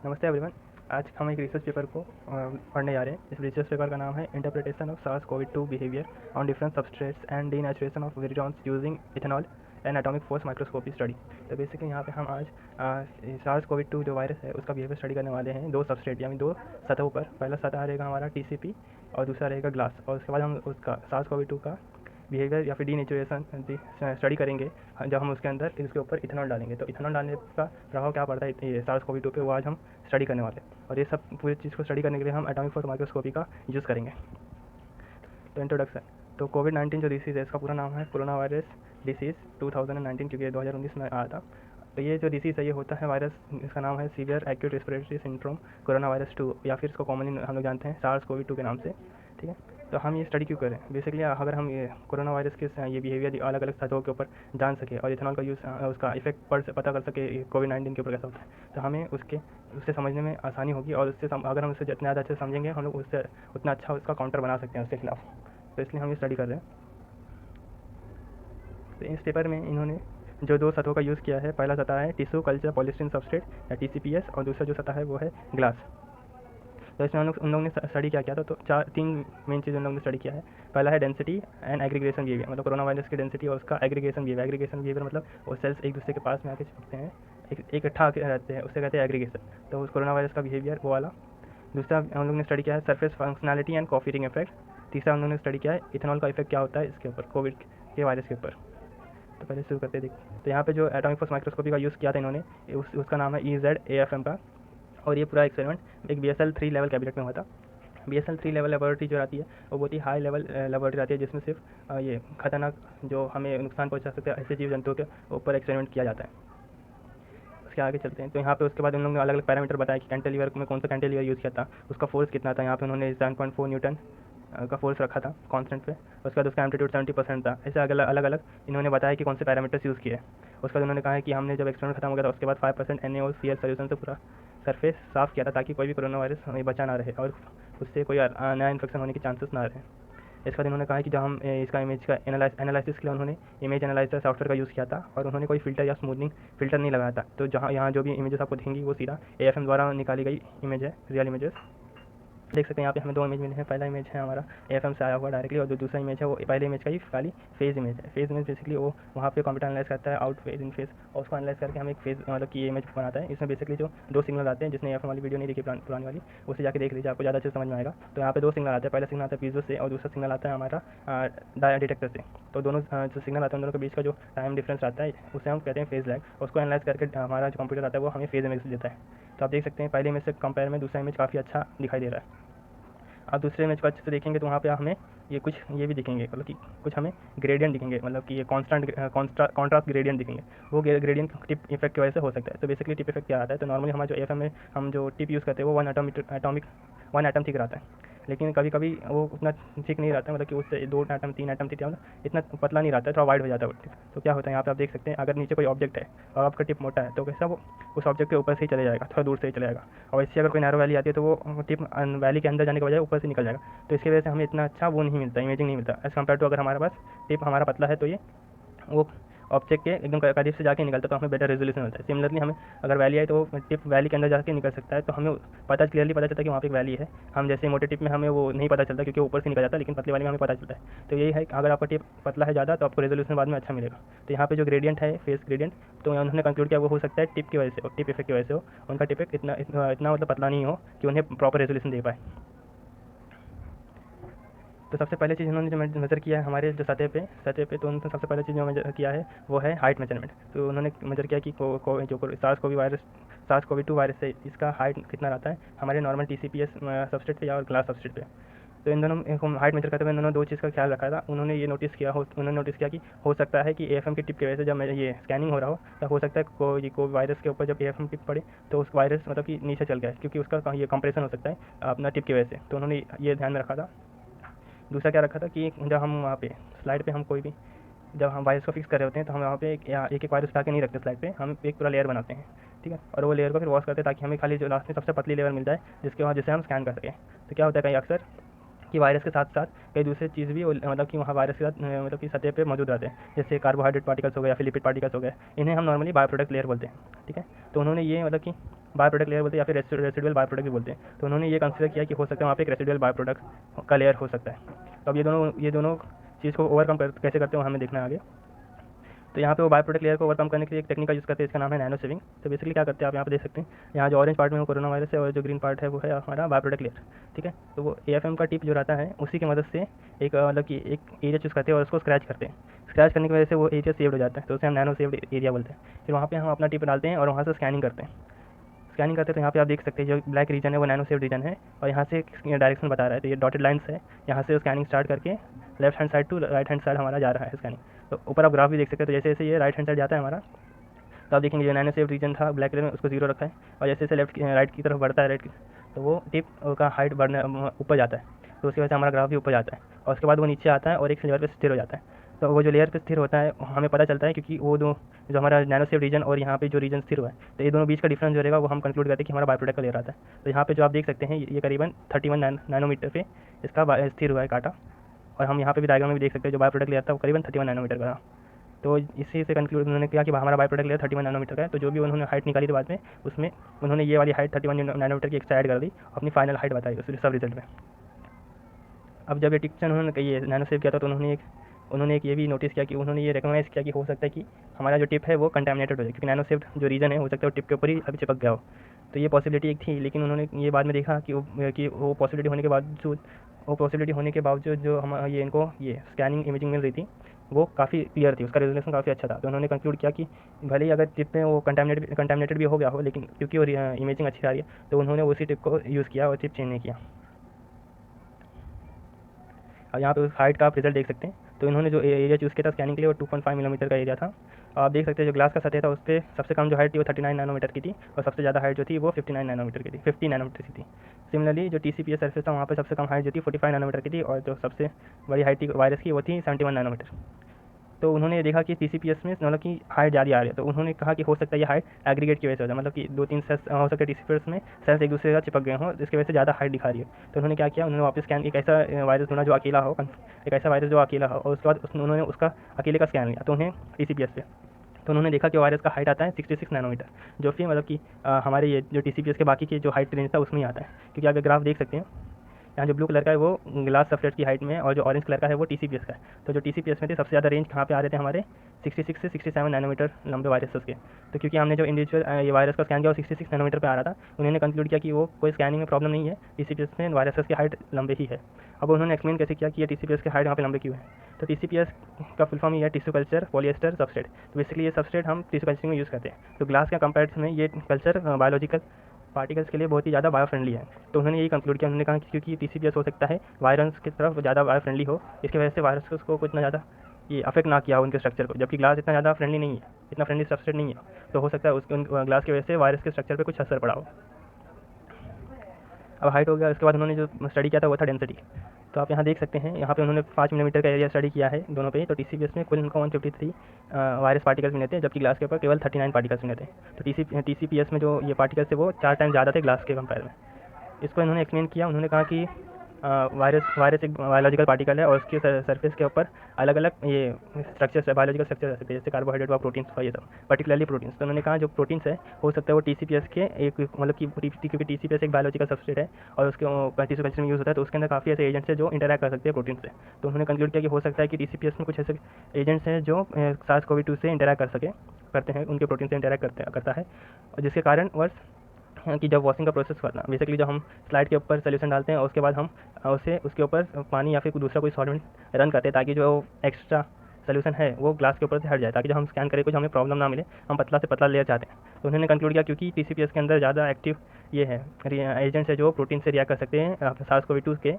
नमस्ते एवरीवन। आज हम एक रिसर्च पेपर को पढ़ने जा रहे हैं। इस रिसर्च पेपर का नाम है interpretation of SARS-CoV-2 behaviour on different substrates and denaturation of virions using ethanol and atomic force microscopy study. तो बेसिकली यहाँ पे हम आज SARS-CoV-2 जो वायरस है उसका बिहेवियर स्टडी करने वाले हैं दो सबस्ट्रेट यानी दो सतहों पर। पहला सतह रहेगा हमारा TCP और दूसरा रहेगा ग्लास, और उसके बाद हम उसका SARS-CoV-2 का बिहेवियर या फिर डीनेचुरेशन स्टडी करेंगे जब हम उसके अंदर इसके ऊपर इथेनॉल डालेंगे। तो इथेनॉल डालने का प्रभाव क्या पड़ता है ये SARS-CoV-2 पे, वो आज हम स्टडी करने वाले हैं। और ये सब पूरी चीज़ को स्टडी करने के लिए हम एटॉमिक फोर्स माइक्रोस्कोपी का यूज़ करेंगे। तो इंट्रोडक्शन। तो कोविड-19 जो डिसीज़ है इसका पूरा नाम है कोरोना वायरस डिसीज़ 2019, क्योंकि 2019 में आया था। तो ये जो डिसीज़ है ये होता है वायरस, इसका नाम है severe acute respiratory syndrome corona virus 2, या फिर इसको कॉमनली हम लोग जानते हैं SARS-CoV-2 के नाम से। ठीक है, तो हम ये स्टडी क्यों करें? बेसिकली अगर हम ये कोरोना वायरस के ये बिहेवियर अलग अलग सतहों के ऊपर जान सके और इथेनॉल का यूज़ उसका इफेक्ट पता कर सके कोविड-19 के ऊपर कैसा होता है, तो हमें उससे समझने में आसानी होगी। और उससे अगर हम उससे जितना ज़्यादा अच्छे से समझेंगे हम लोग उससे उतना अच्छा उसका काउंटर बना सकते हैं उसके खिलाफ। तो इसलिए हम ये स्टडी कर रहे हैं। तो इस पेपर में इन्होंने जो दो सतहों का यूज़ किया है, पहला सतह है टिश्यू कल्चर पॉलीस्टीरीन सबस्ट्रेट या TCPS, और दूसरा जो सतह है वो है ग्लास। तो इसमें उन लोगों ने स्टडी क्या किया था? तो तीन मेन चीज़ उन लोगों ने स्टडी किया है। पहला है डेंसिटी एंड एग्रीगेशन बिहेवियर, मतलब कोरोना वायरस की डेंसिटी और उसका एग्रीगेशन बिहेवियर। एग्रीगेशन बिहेवियर मतलब वो सेल्स एक दूसरे के पास में आके चिपकते हैं, इकट्ठा रहते हैं, उससे कहते हैं एग्रीगेशन। तो उस कोरोना वायरस का बिहेवियर वो वाला। दूसरा हम लोग ने स्टडी किया है सरफेस फंक्शनैलिटी एंड कॉफीरिंग इफेक्ट। तीसरा हम लोगों ने स्टडी किया है इथेनॉल का इफेक्ट क्या होता है इसके ऊपर, कोविड के वायरस के ऊपर। तो पहले शुरू करते देखिए। तो यहाँ पे जो एटॉमिक फोर्स माइक्रोस्कोपी का यूज़ किया था इन्होंने, उसका नाम है EZAFM का। और ये पूरा एक्सपेरिमेंट एक BSL-3 लेवल कैबिनेट में हुआ था। BSL-3 लेवल लेबोरेटरी जो रहती है वो बहुत ही हाई लेवल लेबोरेटरी रहती है, जिसमें सिर्फ ये खतरनाक जो हमें नुकसान पहुंचा सकते हैं ऐसे जीव जंतुओं के ऊपर एक्सपेरिमेंट किया जाता है। उसके आगे चलते हैं। तो यहाँ पे उसके बाद उन लोगों ने अलग अलग पैरामीटर बताया कि कैंटिलीवर में कौन सा कैंटिलीवर यूज़ किया था, उसका फोर्स कितना था। यहाँ पे उन्होंने 7.4 न्यूटन का फोर्स रखा था कांस्टेंट पे। उसके बाद उसका एम्पलीट्यूड 70% था। ऐसे अलग अलग इन्होंने बताया कि कौन से पैरामीटर्स यूज़ किए। उसके बाद उन्होंने कहा है कि हमने जब एक्सपेरिमेंट खत्म हो गया था उसके बाद 5% NaOCl सोल्यूशन से पूरा सरफेस साफ़ किया था, ताकि कोई भी कोरोना वायरस हमें बचा ना रहे और उससे कोई नया इन्फेक्शन होने के चांसेस ना रहे। इसके बाद इन्होंने कहा कि जब हम इसका इमेज का एनालिसिस के लिए उन्होंने इमेज एनालाइजर सॉफ्टवेयर का यूज़ किया था, और उन्होंने कोई फिल्टर या स्मूथनिंग फिल्टर नहीं लगाया था। तो जहाँ यहाँ जो भी इमेजेस आपको दिखेंगी वो सीधा AFM द्वारा निकाली गई इमेज है, रियल इमेजेस। देख सकते हैं यहाँ पे हमें दो इमेज मिले हैं। पहला इमेज है हमारा AFM से आया हुआ डायरेक्टली, और जो दूसरा इमेज है वो पहले इमेज का ही खाली फेज़ इमेज है। फेज़ इमेज बेसिकली वो वहाँ पे कंप्यूटर एनालाइज करता है आउट फेज इन फेज, और उसको एनालाइज करके हमें एक फेज मतलब कि ये इमेज बनाता है। इसमें बेसिकली जो दो सिग्नल आते हैं, जिसने AFM वाली वीडियो नहीं देखी पुरानी वाली, उसे जाके देख लीजिए, आपको ज़्यादा अच्छे समझ में आएगा। तो यहाँ पे दो सिग्नल आते हैं, पहला सिग्नल आता है पीजो से और दूसरा सिग्नल आता है हमारा डिटेक्टर से। तो दोनों जो सिग्नल आते हैं उन दोनों के बीच का जो टाइम डिफरेंस आता है उसे हम कहते हैं फेज़ लैग। उसको एनालाइज करके हमारा जो कंप्यूटर आता है वो हमें फेज़ इमेज देता है। तो आप देख सकते हैं पहले इमेज से कंपेयर में दूसरा इमेज काफ़ी अच्छा दिखाई दे रहा है। आप दूसरे इमेज को अच्छे से देखेंगे तो वहाँ पे हमें ये भी दिखेंगे, मतलब कि कुछ हमें ग्रेडियंट दिखेंगे, मतलब कि ये कॉन्ट्रास्ट ग्रेडियंट दिखेंगे। वो ग्रेडियंट टिप इफेक्ट की वजह से हो सकता है। तो बेसिकली टिप इफेक्ट क्या आता है? तो नॉर्मली हमारा जो AFM में हम जो टिप यूज़ करते हैं वो वन एटम ठीक रहता है, लेकिन कभी कभी वो उतना ठीक नहीं रहता है, मतलब कि उससे 2 एटम 3 एटम ठीक, मतलब इतना पतला नहीं रहता है, थोड़ा वाइड हो जाता है वो टिप। तो क्या होता है यहाँ पे आप देख सकते हैं, अगर नीचे कोई ऑब्जेक्ट है और आपका टिप मोटा है तो कैसा वो उस ऑब्जेक्ट के ऊपर से ही चले जाएगा, थोड़ा दूर से ही चले जाएगा। और इससे अगर कोई नैरो वैली आती है तो वो टिप वैली के अंदर जाने के बजाय ऊपर से निकल जाएगा। तो इसकी वजह से हमें इतना अच्छा वो नहीं मिलता, इमेजिंग नहीं मिलता, एज़ कम्पेयर टू अगर हमारे पास टिप हमारा पतला है तो ये वो ऑब्जेक्ट के एकदम करीब से जाके निकलता, तो हमें बेटर रेजोल्यूशन मिलता है। सिमिलरली हमें अगर वैली आई तो वो टिप वैली के अंदर जाके निकल सकता है, तो हमें क्लियरली पता चलता है कि वहाँ पे एक वैली है। हम जैसे मोटे टिप में हमें वो नहीं पता चलता क्योंकि ऊपर से निकल जाता है, लेकिन पतली वाली में हमें पता चलता है। तो यही है कि अगर आपका टिप पतला है ज़्यादा तो आपको रेजोल्यूशन बाद में अच्छा मिलेगा। तो यहाँ पे जो ग्रेडियंट है फेस ग्रेडियंट, तो उन्होंने कंक्लूड किया वो हो सकता है टिप की वजह से, टिप इफेक्ट की वजह से हो, उनका टिप इतना मतलब पतला नहीं हो कि उन्हें प्रॉपर रेजोल्यूशन दे पाए। तो सबसे पहले चीज़ उन्होंने जो मेज़र किया है हमारे जो सतह पे, तो उन्होंने सबसे पहले चीज़ जो मेज़र किया है वो है हाइट मेजरमेंट। तो उन्होंने मेज़र किया कि जो SARS-CoV-2 वायरस है इसका हाइट कितना रहता है हमारे नॉर्मल TCPS सबस्ट्रेट पे या और ग्लास सबस्ट्रेट पे। तो इन दोनों हाइट मेजर करते हुए इन्होंने दो चीज़ का ख्याल रखा था। उन्होंने नोटिस किया कि हो सकता है कि AFM की टिप की वजह से जब ये स्कैनिंग हो रहा हो तब हो सकता है कोई वायरस के ऊपर जब AFM टिप पड़े तो उस वायरस मतलब कि नीचे चल गया है, क्योंकि उसका ये कंप्रेशन हो सकता है अपना टिप की वजह से। तो उन्होंने ये ध्यान में रखा था। दूसरा क्या रखा था कि जब हम वहाँ पे स्लाइड पे हम कोई भी जब हम वायरस को फिक्स कर रहे होते हैं तो हम वहाँ पे एक वायरस उठा के नहीं रखते स्लाइड पे, हम एक पूरा लेयर बनाते हैं, ठीक है, और वो लेयर को फिर वॉश करते हैं ताकि हमें खाली जो लास्ट में सबसे पतली लेयर मिल जाए जिसे हम स्कैन कर सकें। तो क्या होता है कहीं अक्सर कि वायरस के साथ साथ कई दूसरी चीज़ भी मतलब कि वहाँ वायरस के साथ मतलब कि सतह पे मौजूद रहते हैं, जैसे कार्बोहाइड्रेट पार्टिकल्स हो गए या फिर लिपिड पार्टिकल्स हो गए। इन्हें हम नॉर्मली बायो प्रोडक्ट लेयर बोलते हैं, ठीक है। तो उन्होंने ये मतलब कि बायो प्रोडक्ट लेयर बोलते हैं या फिर रेसिडुअल बायो प्रोडक्ट भी बोलते हैं। तो उन्होंने ये कंसिडर किया कि हो सकता है वहाँ पे एक रेसिडुअल बायो प्रोडक्ट का लेयर हो सकता है। तो अब ये दोनों चीज़ को ओवरकम कैसे करते हो हमें देखना है आगे। तो यहाँ पे वो बायो प्रोडक्ट लेयर को ओवरकम करने के लिए एक टेक्निक का यूज़ करते हैं, इसका नाम है नैनो सेविंग। तो बेसिकली क्या करते हैं आप यहाँ पे देख सकते हैं, यहाँ जो ऑरेंज पार्ट में वो कोरोना वायरस है और जो ग्रीन पार्ट है वो है हमारा बायो प्रोडक्ट लेयर, ठीक है। तो वो AFM का टिप जो रहता है उसी की मदद से एक मतलब कि एक एरिया चूज़ करते हैं और उसको स्क्रैच करते हैं। स्क्रैच करने की वजह से वो एरिया सेव्ड हो जाता है, तो उसे हम नैनो सेव्ड एरिया बोलते हैं। फिर वहाँ पर हम अपना टिप डालते हैं और वहाँ से स्कैनिंग करते हैं। स्कैनिंग करते हैं तो यहाँ पे आप देख सकते हैं जो ब्लैक रीजन है वो नैनो सेव रीजन है और यहाँ से डायरेक्शन बता रहा है। तो ये डॉटेड लाइन्स है, यहाँ से स्कैनिंग स्टार्ट करके left hand side to right hand side हमारा जा रहा है स्कैनिंग। तो ऊपर आप ग्राफ भी देख सकते हैं, तो जैसे जैसे ये राइट हैंड साइड जाता है हमारा, तो आप देखेंगे जो नैनो सेव रीजन था ब्लैक कलर में उसको 0 रखा है, और जैसे जैसे राइट की तरफ बढ़ता है तो वो टिप का हाइट बढ़ने ऊपर जाता है, तो उसकी वजह से हमारा ग्राफ भी ऊपर जाता है और उसके बाद वो नीचे आता है और एक लेयर पर स्थिर हो जाता है। तो वो जो लेयर पे स्थिर होता है हमें पता चलता है क्योंकि वो जो हमारा नैनो सेव रीजन और यहाँ पे जो रीजन स्थिर हुआ है, तो ये दोनों बीच का डिफरेंस जो रहेगा वो हम कंक्लूड करते हैं कि हमारा बायो प्रोडक्ट का लेयर आता है। तो यहाँ पे जो आप देख सकते हैं ये करीबन 31 नैनोमीटर पे इसका स्थिर हुआ है काटा, और हम यहाँ पे भी डायग्राम में भी देख सकते हैं जो बायो प्रोडक्ट लेयर था वो करीबन 31 नैनोमीटर का था। तो इसी से कंक्लूड उन्होंने किया कि हमारा बायो प्रोडक्ट लेयर 31 नैनोमीटर का है। तो जो भी उन्होंने हाइट निकाली थी बाद में उसमें उन्होंने ये वाली हाइट 31 नैनोमीटर की एक्स्ट्रा ऐड कर दी, अपनी फाइनल हाइट बताई उस सब रिजल्ट में। अब जब ये टिक्चर उन्होंने ये नैनो सेव किया था तो उन्होंने एक ये भी नोटिस किया कि उन्होंने ये रिकमेंड किया कि हो सकता है कि हमारा जो टिप है वो कंटामिनेटेड हो जाए, क्योंकि नैनो सेव जो रीजन है हो सकता है वो टिप के ऊपर ही अभी चिपक गया हो। तो ये पॉसिबिलिटी एक थी, लेकिन उन्होंने ये बाद में देखा कि वो पॉसिबिलिटी होने के बावजूद जो हम ये इनको ये स्कैनिंग इमेजिंग मिल रही थी वो काफ़ी क्लियर थी, उसका रेजोल्यूशन काफ़ी अच्छा था। तो उन्होंने कंक्लूड किया कि भले ही अगर टिप में वो कंटामिनेटेड भी हो गया हो, लेकिन क्योंकि वो इमेजिंग अच्छी आ रही है तो उन्होंने उसी टिप को यूज़ किया और टिप चेंज नहीं किया। और यहाँ पे उस हाइट का आप रिजल्ट देख सकते हैं। तो इन्होंने जो एरिया चूज़ किया था स्कैनिंग के लिए वो 2.5 मिलीमीटर का एरिया था। आप देख सकते हैं जो ग्लास का सतह था उस पर सबसे कम जो हाइट थी वो 39 नैनोमीटर की थी और सबसे ज़्यादा हाइट जो थी वो 59 नैनोमीटर की थी, 50 नैनोमीटर की थी। सिमिलरली जो TCPS सरफेस था वहाँ पर सबसे कम हाइट जो थी 45 नैनोमीटर की थी और जो सबसे बड़ी हाइट थी वायरस की वो थी 71 नैनोमीटर। तो उन्होंने देखा कि TCPS में मतलब कि हाइट ज़्यादा आ रही है, तो उन्होंने कहा कि हो सकता है ये हाइट एग्रीगेट की वजह से हो जाए, मतलब कि 2-3 सेल्स हो सकता है TCPS में सेल्स एक दूसरे के साथ चिपक गए हों जिसकी वजह से ज़्यादा हाइट दिखा रही है। तो उन्होंने क्या किया, उन्होंने वापस स्कैन एक ऐसा वायरस ढूंढा जो अकेला हो, एक ऐसा वायरस जो अकेला हो, और उसके बाद उन्होंने उसका अकेले का स्कैन लिया तो उन्हें TCPS पे, तो उन्होंने देखा कि वायरस का हाइट आता है 66 नैनोमीटर, जो कि मतलब कि हमारे ये जो TCPS के बाकी के जो हाइट रेंज था उसमें ही आता है। क्योंकि आप ये ग्राफ देख सकते हैं, यहाँ जो ब्लू कलर का है वो ग्लास सबस्ट्रेट की हाइट में है और जो ऑरेंज कलर का है वो TCPS का है। तो जो TCPS में थे सबसे ज़्यादा रेंज कहाँ पे आ रहे थे हमारे 66 से 67 नैनोमीटर लंबे वायरसेस के। तो क्योंकि हमने जो इंडिविजुअल ये वायरस का स्कैन किया वो 66 नैनोमीटर पे आ रहा था, उन्होंने कंक्लूड किया कि वो कोई स्कैनिंग में प्रॉब्लम नहीं है, TCPS में वायरसेस की हाइट लंबे ही है। अब उन्होंने एक्सप्लेन कैसे किया कि ये TCPS की हाइट यहाँ पे लंबे क्यों है। तो TCPS का फुल फॉर्म ये है टिश्यू कल्चर पॉलिएस्टर सबस्ट्रेट। तो बेसिकली ये सबस्ट्रेट हम टिश्यू कल्चरिंग में यूज़ करते हैं। तो ग्लास के कंपेरिजन में ये कल्चर बायोलॉजिकल पार्टिकल्स के लिए बहुत ही ज़्यादा बायो फ्रेंडली है। तो उन्होंने यही कंक्लूड किया, उन्होंने कहा कि क्योंकि TCPS हो सकता है वायरस की तरफ ज़्यादा बायो फ्रेंडली हो, इसकी वजह से वायरस को इतना ज़्यादा ये अफेक्ट ना किया हो उनके स्ट्रक्चर को, जबकि ग्लास इतना ज़्यादा फ्रेंडली नहीं है, इतना फ्रेंडली सबस्ट्रेट नहीं है। तो हो सकता है उसके ग्लास की वजह से वायरस के स्ट्रक्चर पर कुछ असर पड़ा हो। अब हाइट हो गया, उसके बाद उन्होंने जो स्टडी किया था वो था डेंसिटी। तो आप यहाँ देख सकते हैं, यहाँ पे उन्होंने 5 मिलीमीटर का एरिया स्टडी किया है दोनों पे। तो TCPS में कुल उनको 153 वायरस पार्टिकल्स मिले थे, जबकि ग्लास के ऊपर केवल 39 पार्टिकल्स मिले थे। तो TCPS में जो ये पार्टिकल्स थे वो 4 टाइम ज़्यादा थे ग्लास के कंपेयर में। इसको इन्होंने एक्सप्लेन किया, उन्होंने कहा कि वायरस एक बायोलॉजिकल पार्टिकल है और उसके सरफेस के ऊपर अलग अलग ये स्ट्रक्चर्स है, बायोलॉजिकल स्ट्रक्चर रह सकते हैं, जैसे कार्बोहाइड्रेट व प्रोटीन्स और ये सब, पर्टिकुलरली प्रोटीन्स। तो उन्होंने कहा जो प्रोटीन्स है हो सकता है वो TCPS के एक मतलब कि क्योंकि TCPS एक बायोलॉजिकल सबस्ट्रेट है और उसके टिश्यू कल्चर में यूज़ होता है, तो उसके अंदर काफ़ी ऐसे एजेंट्स हैं जो इंटरैक्ट कर सकते हैं प्रोटीन से। तो उन्होंने कंक्लूड किया कि हो सकता है कि TCPS में कुछ ऐसे एजेंट्स हैं जो SARS-CoV-2 से इंटरैक्ट करते हैं, उनके प्रोटीन से इंटरैक्ट करता है, और जिसके कारण वर्ष कि जब वॉशिंग का प्रोसेस करना, बेसिकली जब हम स्लाइड के ऊपर सोल्यूशन डालते हैं और उसके बाद हम उसके ऊपर पानी या फिर दूसरा कोई सॉल्वेंट रन करते हैं ताकि जो एक्स्ट्रा सोल्यूशन है वो ग्लास के ऊपर से हट जाए, ताकि जब हम स्कैन करें कुछ हमें प्रॉब्लम ना मिले, हम पतला से पतला लेयर चाहते हैं। तो उन्होंने कंक्लूड किया क्योंकि TCPS के अंदर ज़्यादा एक्टिव ये है एजेंट्स है जो प्रोटीन से रिएक्ट कर सकते हैं SARS-CoV-2 के,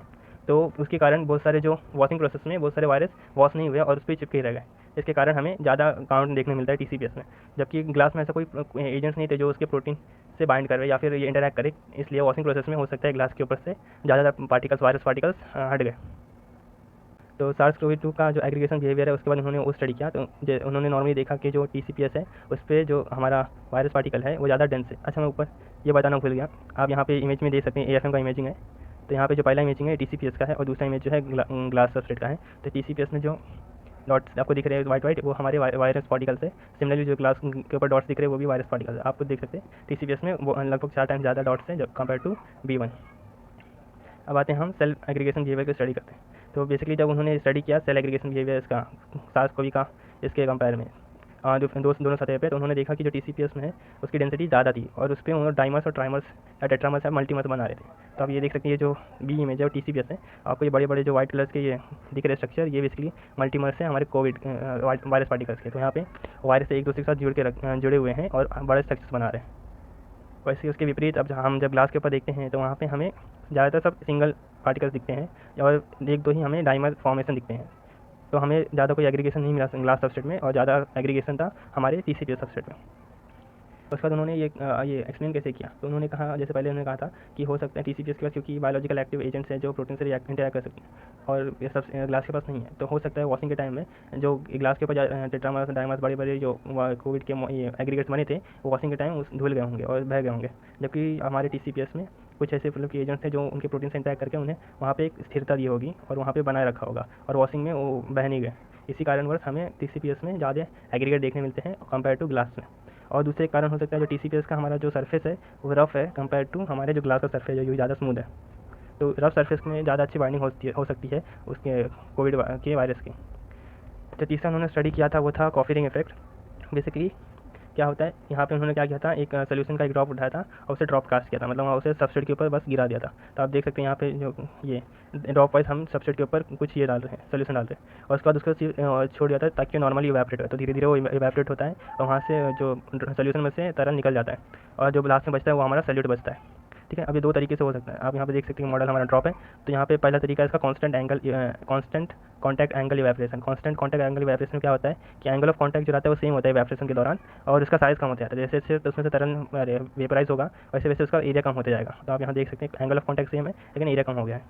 तो उसके कारण बहुत सारे जो वॉशिंग प्रोसेस में बहुत सारे वायरस वॉश नहीं हुए और उस पर चिपके रह गए। इसके कारण हमें ज़्यादा काउंट देखने मिलता है TCPS में, जबकि ग्लास में ऐसा कोई एजेंट्स नहीं थे जो उसके प्रोटीन से बाइंड करे या फिर ये इंटरैक्ट करे, इसलिए वॉशिंग प्रोसेस में हो सकता है ग्लास के ऊपर से ज़्यादा वायरस पार्टिकल्स हट गए। तो SARS-CoV-2 का जो एग्रीगेशन बिहेवियर है उसके बाद उन्होंने वो स्टडी किया, तो उन्होंने नॉर्मली देखा कि जो TCPS है उस पर जो हमारा वायरस पार्टिकल है वो ज़्यादा डेंस है। अच्छा, मैं ऊपर ये बताना भूल गया, आप यहाँ पे इमेज में देख सकते हैं AFM का इमेजिंग है। तो यहाँ पे जो पहला इमेजिंग है TCPS का है और दूसरा इमेज जो है ग्लास सबस्ट्रेट का है। तो TCPS में जो डॉट्स आपको दिख रहे हैं वाइट वो हमारे वायरस पार्टिकल्स है। सिमिलरली जो ग्लास के ऊपर डॉट्स दिख रहे हैं वो भी वायरस पार्टिकल्स है। आप खुद देख सकते हैं TCPS में वो लगभग 4 टाइम्स ज़्यादा डॉट्स हैं जब कंपेयर टू B1। अब आते हैं हम सेल एग्रीगेशन बिहेवियर को स्टडी करते हैं। तो बेसिकली जब उन्होंने स्टडी किया सेल एग्रीगेशन बिहेवियर इसका SARS-CoV का इसके कंपेयर में दोनों सतह पे, तो उन्होंने देखा कि जो TCPS में है उसकी डेंसिटी ज़्यादा थी और उस पर उन्होंने डाइमर्स और ट्राइमर्स या टेट्रामर्स या मल्टीमर्स बना रहे थे। तो आप ये देख सकते हैं ये जो बी इमेज है TCPS है, आपको ये बड़े बड़े जो वाइट कलर्स के ये दिख रहे स्ट्रक्चर, ये बेसिकली मल्टीमर्स है हमारे कोविड वायरस पार्टिकल्स के। तो यहाँ पे वायरस एक दूसरे के साथ जुड़े हुए हैं और बड़े स्ट्रक्चर्स बना रहे हैं। वैसे उसके विपरीत अब हम जब ग्लास के ऊपर देखते हैं तो वहाँ पे हमें ज़्यादातर सब सिंगल पार्टिकल्स दिखते हैं और एक दो ही हमें डाइमर फॉर्मेशन दिखते हैं। तो हमें ज़्यादा कोई एग्रीगेशन नहीं मिला ग्लास सबस्ट्रेट में और ज़्यादा एग्रीगेशन था हमारे TCPS सबस्ट्रेट में। उसके बाद उन्होंने ये एक्सप्लेन कैसे किया, तो उन्होंने कहा जैसे पहले उन्होंने कहा था कि हो सकता है TCPS के पास क्योंकि बायोलॉजिकल एक्टिव एजेंट्स हैं जो प्रोटीन से इंटरैक्ट कर सकते हैं और ये सब ग्लास के पास नहीं है। तो हो सकता है वॉशिंग के टाइम में जो ग्लास के ऊपर टेट्रामर्स डाइमर्स बड़े बड़े जो कोविड के ये एग्रीगेट्स बने थे वो वॉशिंग के टाइम धुल गए होंगे और बह गए होंगे, जबकि हमारे TCPS में कुछ ऐसे मतलब कि एजेंट्स हैं जो उनके प्रोटीन से इंटरैक्ट करके उन्हें वहाँ पे एक स्थिरता दी होगी और वहाँ पे बनाए रखा होगा और वॉशिंग में वो बह नहीं गए। इसी कारणवश हमें TCPS में ज़्यादा एग्रीगेट देखने मिलते हैं कंपेयर टू ग्लास में। और दूसरे एक कारण हो सकता है जो TCPS का हमारा जो सरफेस है वो रफ़ है कंपेयर टू हमारे जो ग्लास का सरफेस है जो ज़्यादा स्मूथ है। तो रफ़ सरफेस में ज़्यादा अच्छी बाइंडिंग हो सकती है उसके कोविड के वायरस की। जो तीसरा उन्होंने स्टडी किया था वो था कॉफी रिंग इफेक्ट। बेसिकली क्या होता है, यहाँ पे उन्होंने क्या किया था, एक सोल्यूशन का एक ड्रॉप उठाया था और उसे ड्रॉप कास्ट किया था, मतलब उसे सबस्ट्रेट के ऊपर बस गिरा दिया था। तो आप देख सकते हैं यहाँ पे जो ये ड्रॉप वाइज हम सबस्ट्रेट के ऊपर कुछ ये डाल रहे हैं, सोल्यूशन डाल रहे हैं और उसके बाद उसको छोड़ दिया था ताकि नॉर्मली इवेपोरेट हो। तो धीरे धीरे वो इवेपोरेट होता है और वहाँ से जो सोल्यूशन में से तरल निकल जाता है और जो लास्ट में बचता है वो हमारा सॉल्यूट बचता है। ठीक है, अब ये दो तरीके से हो सकता है। आप यहाँ पे देख सकते हैं मॉडल हमारा ड्रॉप है। तो यहाँ पे पहला तरीका है इसका constant contact angle evaporation. Constant contact angle evaporation में क्या होता है कि एंगल ऑफ कॉन्टैक्ट जो रहता है वो सेम होता है इवेपोरेशन के दौरान और उसका साइज़ कम होता है। जैसे जैसे उसमें से तरल वेपराइज होगा वैसे वैसे उसका एरिया कम होते जाएगा। तो आप यहाँ देख सकते हैं एंगल ऑफ कॉन्टैक्ट सेम है लेकिन एरिया कम हो गया है।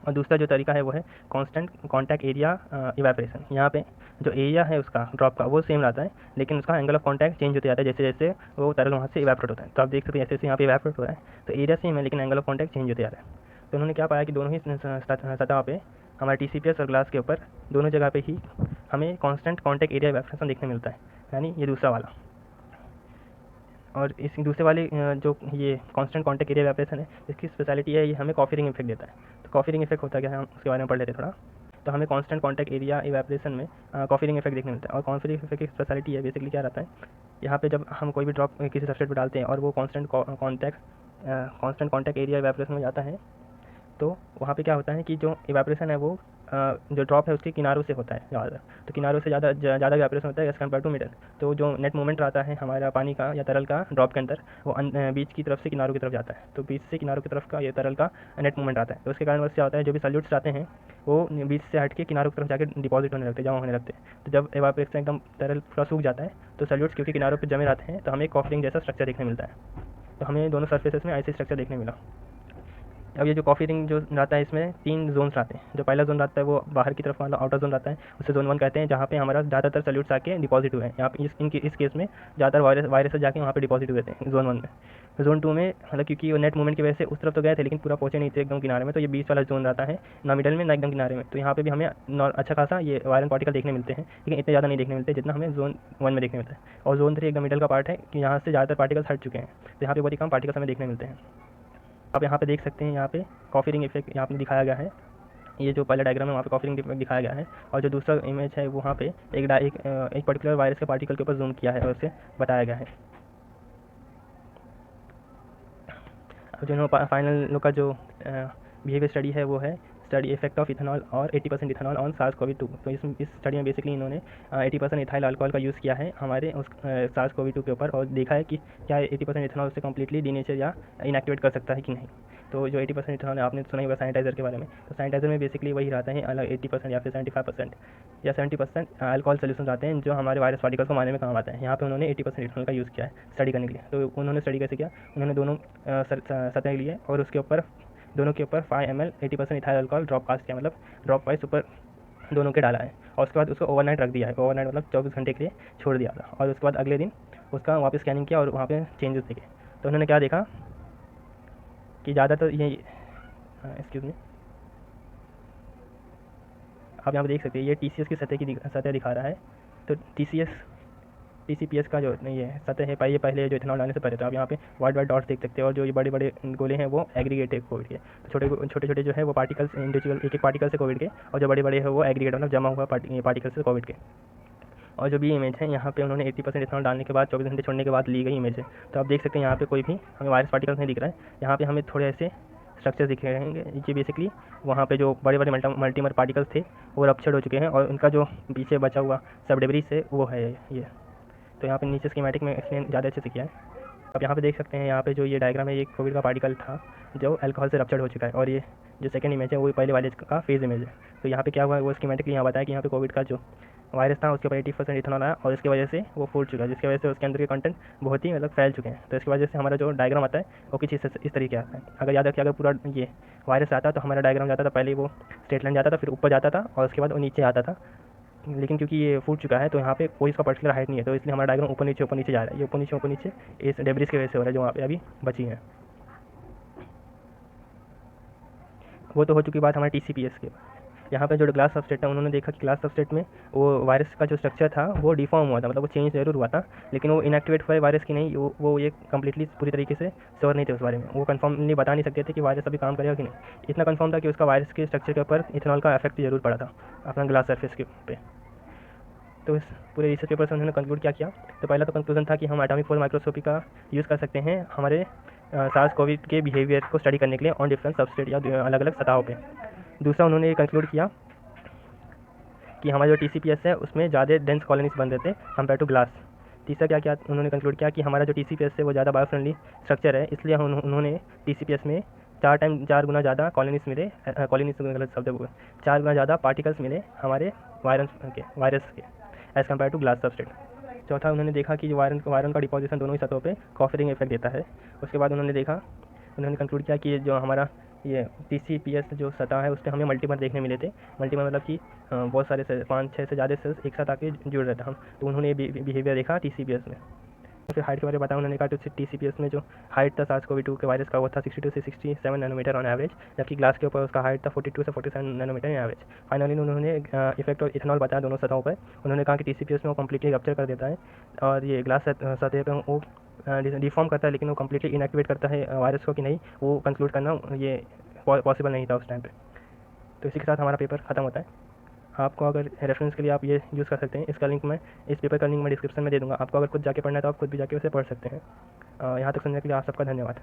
और दूसरा जो तरीका है वो है कांस्टेंट कॉन्टैक्ट एरिया इवेपोरेशन। यहाँ पे जो एरिया है उसका ड्रॉप का वो सेम रहता है लेकिन उसका एंगल ऑफ कॉन्टैक्ट चेंज होते जाता है जैसे जैसे वो तरल वहाँ से इवेपोरेट होता है। तो आप देख सकते हैं जैसे जैसे यहाँ पे इवेपोरेट हो रहा है तो एरिया सेम है लेकिन एंगल ऑफ कॉन्टैक्ट चेंज होते जा रहा है। तो उन्होंने क्या पाया कि दोनों ही सतह पे हमारे TCPS और ग्लास के ऊपर दोनों जगह पे ही हमें कांस्टेंट कॉन्टैक्ट एरिया इवेपोरेशन देखने मिलता है, यानी ये दूसरा वाला। और इस दूसरे वाले जो ये कांस्टेंट कॉन्टैक्ट एरिया इवेपोरेशन है इसकी स्पेशलिटी है ये हमें कॉफी रिंग इफेक्ट देता है। तो कॉफी रिंग इफेक्ट होता क्या है हम उसके बारे में पढ़ लेते हैं थोड़ा। तो हमें कांस्टेंट कॉन्टैक्ट एरिया इवेपोरेशन में कॉफी रिंग इफेक्ट देखने मिलता है। और कॉफी रिंग इफेक्ट की स्पेशलिटी है बेसिकली क्या रहता है, यहाँ पे जब हम कोई भी ड्रॉप किसी सबस्ट्रेट पर डालते हैं और वो कांस्टेंट कॉन्टैक्ट एरिया इवेपोरेशन में जाता है तो वहाँ पे क्या होता है कि जो इवेपोरेशन है वो जो ड्रॉप है उसके किनारों से होता है ज़्यादा। तो किनारों से ज़्यादा इवेपोरेशन होता है एज़ कम्पेयर टू मिडल। तो जो नेट मूवमेंट रहता है हमारा पानी का या तरल का ड्रॉप के अंदर वो बीच की तरफ से किनारों की तरफ जाता है। तो बीच से किनारों की तरफ का ये तरल का नेट मूवमेंट आता है। तो उसके कारण वजह से क्या होता है जो भी सॉल्यूट्स आते हैं वो बीच से हट के किनारों की तरफ जाकर डिपॉजिट होने लगते हैं, जमा होने लगते हैं। तो जब इवेपोरेशन एकदम तरल पूरा सूख जाता है तो सॉल्यूट्स क्योंकि किनारों पर जमे रहते हैं तो हमें कॉफी रिंग जैसा स्ट्रक्चर देखने मिलता है। तो हमें दोनों सर्फेसेस में ऐसे स्ट्रक्चर देखने मिला। अब ये जो कॉफी रिंग जो रहता है इसमें 3 जोन्स आते हैं। जो पहला जोन रहता है वो बाहर की तरफ वाला आउटर जोन रहता है, उसे जोन 1 कहते हैं, जहाँ पे हमारा ज़्यादातर सॉल्यूट्स आके डिपॉजिट हुए हैं। यहाँ पे इस केस में ज़्यादातर वायरस जाके वहाँ पे डिपॉजिट हुए थे जोन 1 में। जोन 2 में मतलब क्योंकि वो नेट मूवमेंट की वजह से उस तरफ तो गए थे लेकिन पूरा पहुँचे नहीं थे एकदम किनारे में, तो ये बीच वाला जोन रहता है, ना मिडल में ना एकदम किनारे में। तो यहाँ पे भी हमें अच्छा खासा ये वायरन पार्टिकल देखने मिलते हैं लेकिन इतने ज़्यादा नहीं देखने मिलते जितना हमें जोन 1 में देखने मिलता है। और जोन 3 एकदम मिडल का पार्ट है कि यहाँ से ज़्यादातर पार्टिकल्स हट चुके हैं, तो यहाँ पे बहुत ही कम पार्टिकल्स हमें देखने मिलते हैं। आप यहाँ पे देख सकते हैं यहाँ पे कॉफी रिंग इफेक्ट यहाँ पे दिखाया गया है। ये जो पहला डायग्राम है वहाँ पे कॉफी रिंग इफेक्ट दिखाया गया है और जो दूसरा इमेज है वहाँ पे एक पर्टिकुलर वायरस के पार्टिकल के ऊपर जूम किया है और उसे बताया गया है। अब जो फाइनल लोग का जो बिहेवियर स्टडी है वो है स्टडी इफेक्ट ऑफ इथेनॉल और 80% इथेनॉल ऑन SARS-CoV-2। तो इस स्टडी में बेसिकली इन्होंने 80% इथाइल अल्कोहल का यूज़ किया है हमारे उस SARS-CoV-2 के ऊपर और देखा है कि क्या 80% इथेनॉल उसे कम्प्लीटली डीनेचर या इनएक्टिवेट कर सकता है कि नहीं। तो जो 80% इथेनॉल है आपने सुना ही होगा सैनिटाइज़र के बारे में, तो सैनिटाइज़र में बेसिकली वही रहता है अलग 80% या फिर 75% या 70% अल्कोहल सोल्यूशन आते हैं जो हमारे वायरस पार्टिकल्स को मारने में काम आता है। यहाँ पे उन्होंने 80% इथेनॉल का यूज़ किया है स्टडी करने के लिए। तो उन्होंने स्टडी कैसे किया, उन्होंने दोनों सतह लिए और उसके ऊपर दोनों के ऊपर 5 ml 80% ethyl alcohol drop cast किया, मतलब ड्रॉप वाइज ऊपर दोनों के डाला है और उसके बाद उसको ओवरनाइट रख दिया है। ओवरनाइट मतलब 24 घंटे के लिए छोड़ दिया था और उसके बाद अगले दिन उसका वापस स्कैनिंग किया और वहाँ पे चेंजेस देखे। तो उन्होंने क्या देखा कि ज़्यादातर ये एक्सक्यूज़ मी, आप यहाँ पे देख सकते हैं ये TCS की सतह दिखा रहा है। तो TCPS का जो ये सतह है पहले जो इथेनॉल डालने से पहले, तो आप यहाँ पे वाइट डॉट्स देख सकते हैं, और जो ये बड़े बड़े गोले हैं वो एग्रीगेट है कोविड के। तो छोटे छोटे जो है वो पार्टिकल्स इंडिविजुअल एक पार्टिकल से कोविड के, और जो बड़े बड़े है वो एग्रीगेट मतलब जमा हुआ पार्टिकल से कोविड के। और जो भी इमेज है यहाँ पे उन्होंने 80% इथेनॉल डालने के बाद 24 घंटे छोड़ने के बाद ली गई इमेज है। तो आप देख सकते हैं यहाँ पे कोई भी हमें वायरस पार्टिकल्स नहीं दिख रहा है। यहाँ पे हमें थोड़े ऐसे स्ट्रक्चर दिख रहेंगे। ये बेसिकली वहाँ पे जो बड़े बड़े मल्टीमर पार्टिकल्स थे वो रप्चर्ड हो चुके हैं, और उनका जो पीछे बचा हुआ सब डेब्रिस है वो है ये। तो यहाँ पे नीचे स्कीमेटिक में एक्सप्लेन ज़्यादा अच्छे से किया है। अब यहाँ पे देख सकते हैं, यहाँ पे जो ये डायग्राम है ये कोविड का पार्टिकल था जो अल्कोहल से रप्चर्ड हो चुका है, और ये जो सेकंड इमेज है वो पहले वाले का फेज इमेज है। तो यहाँ पे क्या हुआ है वो स्कीमेटिकली यहाँ बताया कि यहाँ पे कोविड का जो वायरस था उसके ऊपर 80% इथेनॉल आया, और इसकी वजह से वो फूल चुका है, जिसकी वजह से उसके अंदर के कंटेंट बहुत ही मतलब फैल चुके हैं। तो इसकी वजह से हमारा जो डायग्राम आता है वो कुछ इस तरीके आता है। अगर याद रखिए, अगर पूरा ये वायरस आता तो हमारा डायग्राम जाता था, पहले वो स्ट्रेट लाइन जाता था, फिर ऊपर जाता था, और उसके बाद वो नीचे आता था। लेकिन क्योंकि ये फूट चुका है तो यहाँ पे कोई इसका पर्टिकुलर हाइट नहीं है, तो इसलिए हमारा डायग्राम ऊपर नीचे जा रहा है। ये ऊपर नीचे इस डेब्रिस की वजह से हो रहा है जो वहाँ पे अभी बची है। वो तो हो चुकी बात हमारे TCPS की। यहाँ पे जो ग्लास सबस्ट्रेट है उन्होंने देखा कि ग्लास सबस्ट्रेट में वो वायरस का जो स्ट्रक्चर था वो डिफॉर्म हुआ था, मतलब वो चेंज जरूर हुआ था, लेकिन वो इनएक्टिवेट हुआ है वायरस की नहीं। वो ये कम्प्लीटली पूरी तरीके से श्योर नहीं थे उस बारे में। वो कंफर्मली बता नहीं सकते थे कि वायरस अभी काम करेगा कि नहीं। इतना कंफर्म था कि उसका वायरस के स्ट्रक्चर के ऊपर इथेनॉल का इफेक्ट जरूर पड़ा था अपना ग्लास सरफेस के पे। तो इस पूरे रिसर्च पेपर से उन्होंने कंक्लूड क्या किया, तो पहला तो कंक्लूजन था कि हम एटॉमिक फोर्स माइक्रोस्कोपी का यूज़ कर सकते हैं हमारे सार्स कोविड के बिहेवियर को स्टडी करने के लिए ऑन डिफरेंट सबस्ट्रेट या अलग अलग सतहों पे। दूसरा उन्होंने ये कंक्लूड किया कि हमारा जो TCPS है उसमें ज़्यादा डेंस कॉलोनीज बन रहे थे कंपेयर टू ग्लास। तीसरा क्या किया उन्होंने कंक्लूड किया कि हमारा जो TCPS है वो ज़्यादा बायोफ्रेंडली स्ट्रक्चर है, इसलिए उन्होंने TCPS में 4 गुना ज़्यादा कॉलोनीज मिले, कॉलोनीज गलत शब्द है, 4 गुना ज़्यादा पार्टिकल्स मिले हमारे वायरस के as compared to glass substrate. चौथा उन्होंने देखा कि वायरन का डिपोजिशन दोनों ही सतहों पे कॉफरिंग इफेक्ट देता है। उसके बाद उन्होंने कंक्लूड किया कि जो हमारा ये TCPS जो सतह है उस पर हमें मल्टीमर देखने मिले थे। मल्टीमर मतलब कि बहुत सारे 5-6 से ज़्यादा सेल्स एक साथ आके जुड़ रहे थे हम, तो उन्होंने ये बिहेवियर देखा TCPS में। फिर हाइट के बारे में बताया उन्होंने कहा, तो TCPS में जो हाइट था SARS-CoV-2 के वायरस का वो था 62 से 67 नैनोमीटर ऑन एवरेज, जबकि ग्लास के ऊपर उसका हाइट था 42 से 47 नैनोमीटर इन एवरेज। फाइनली उन्होंने इफेक्ट ऑफ इथेनॉल बताया दोनों सतहों पर। उन्होंने कहा कि TCPS में वो कम्प्लीटली रप्चर कर देता है, और ये ग्लास सतह पर वो डिफॉर्म करता है, लेकिन वो कम्प्लीटली इनएक्टिवेट करता है वायरस को कि नहीं, वो कंक्लूड करना ये पॉसिबल नहीं था उस टाइम पे। तो इसी के साथ हमारा पेपर ख़त्म होता है। आपको अगर रेफरेंस के लिए आप ये यूज़ कर सकते हैं, इसका लिंक मैं इस पेपर का लिंक मैं डिस्क्रिप्शन में दे दूँगा। आपको अगर खुद जाके पढ़ना है तो आप खुद भी जाके उसे पढ़ सकते हैं। यहाँ तक सुनने के लिए आप सबका धन्यवाद।